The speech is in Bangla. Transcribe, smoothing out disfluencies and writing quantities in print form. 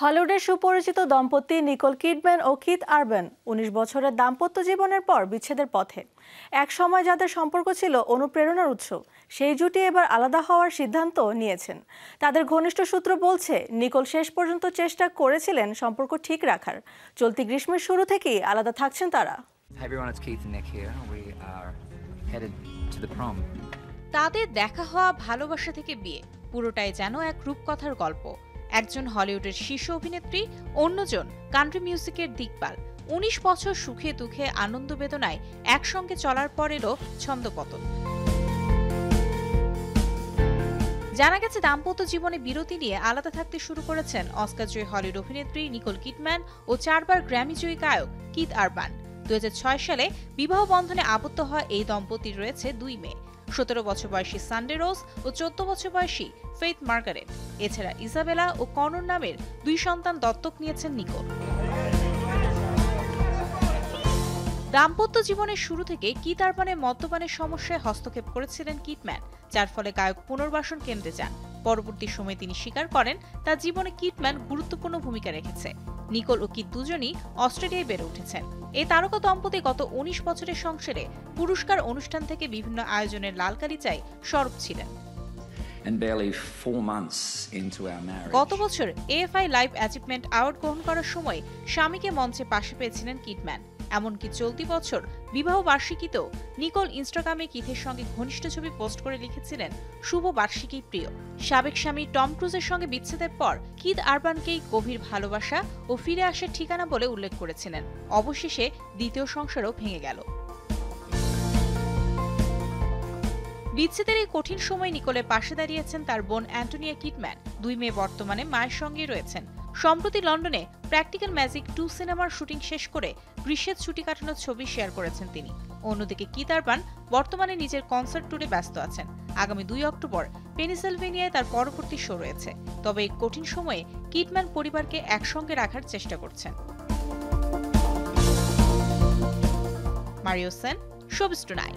হলিউডের সুপরিচিত দম্পতি নিকোল কিডম্যান ও কিথ আরবান ১৯ বছরের দাম্পত্য জীবনের পর বিচ্ছেদের পথে। এক সময় যাদের সম্পর্ক ছিল অনুপ্রেরণার উৎস, সেই জুটি এবার আলাদা হওয়ার সিদ্ধান্ত নিয়েছেন। তাদের ঘনিষ্ঠ সূত্র বলছে, নিকোল শেষ পর্যন্ত চেষ্টা করেছিলেন সম্পর্ক ঠিক রাখার। চলতি গ্রীষ্মের শুরু থেকেই আলাদা থাকছেন তারা। তাদের দেখা হওয়া ভালোবাসা থেকে বিয়ে, পুরোটাই যেন এক রূপকথার গল্প। একজন হলিউডের শীর্ষ অভিনেত্রী, অন্যজন কান্ট্রি মিউজিকের দিকপাল। ১৯ বছর সুখে দুঃখে আনন্দ বেদনায় একসঙ্গে চলার পর এলো ছন্দপতন। জানা গেছে, দাম্পত্য জীবনে বিরতি নিয়ে আলাদা থাকতে শুরু করেছেন অস্কারজয়ী হলিউড অভিনেত্রী নিকোল কিডম্যান ও 4 বার গ্র্যামিজয়ী গায়ক কিথ আরবান। ২০০৬ সালে বিবাহ বন্ধনে আবদ্ধ হয় এই দম্পতির রয়েছে ২ মেয়ে, ১৭ বছর বয়সী সানডে রোজ ও ১৪ বছর বয়সী ফেইথ মার্গারেট। এছাড়া ইসাবেলা ও কনর নামের ২ সন্তান দত্তক নিয়েছেন নিকোল। দাম্পত্য জীবনের শুরু থেকে কিথ আরবানের মদ্যপানের সমস্যায় হস্তক্ষেপ করেছিলেন কিডম্যান, যার ফলে গায়ক পুনর্বাসন কেন্দ্রে যান। পরবর্তী সময়ে তিনি স্বীকার করেন, তার জীবনে কিডম্যান গুরুত্বপূর্ণ ভূমিকা রেখেছে। নিকোল ও কিথ দুজনই অস্ট্রেলিয়ায় বেড়ে উঠেছেন। এই তারকা দম্পতি গত ১৯ বছরের সংসারে পুরস্কার অনুষ্ঠান থেকে বিভিন্ন আয়োজনের লাল কালিচায় সরব ছিলেন। গত বছর AFI লাইফ অ্যাচিভমেন্ট অ্যাওয়ার্ড গ্রহণ করার সময় স্বামীকে মঞ্চে পাশে পেয়েছিলেন কিডম্যান। এমনকি চলতি বছর বিবাহ বার্ষিকীতেও নিকোল ইনস্টাগ্রামে কিথের সঙ্গে ঘনিষ্ঠ ছবি পোস্ট করে লিখেছিলেন, শুভ বার্ষিকী প্রিয়। সাবেক স্বামী টম ক্রুজের সঙ্গে বিচ্ছেদের পর কিথ আরবানকেই গভীর ভালোবাসা ও ফিরে আসার ঠিকানা বলে উল্লেখ করেছিলেন। অবশেষে দ্বিতীয় সংসারও ভেঙে গেল। বিচ্ছেদের এই কঠিন সময় নিকোলের পাশে দাঁড়িয়েছেন তার বোন অ্যান্টোনিয়া কিডম্যান। ২ মেয়ে বর্তমানে মায়ের সঙ্গেই রয়েছেন। সম্প্রতি লন্ডনে প্র্যাকটিক্যাল ম্যাজিক 2 সিনেমার শুটিং শেষ করে গ্রীষ্মের ছুটি কাটানোর ছবি শেয়ার করেছেন তিনি। অন্যদিকে কিথ আরবান বর্তমানে নিজের কনসার্ট ট্যুরে ব্যস্ত আছেন। আগামী ২ অক্টোবর পেনিসিলভেনিয়ায় তার পরবর্তী শো রয়েছে। তবে এই কঠিন সময়ে কিডম্যান পরিবারকে একসঙ্গে রাখার চেষ্টা করছেন। Mario Sen, showbiz tonight.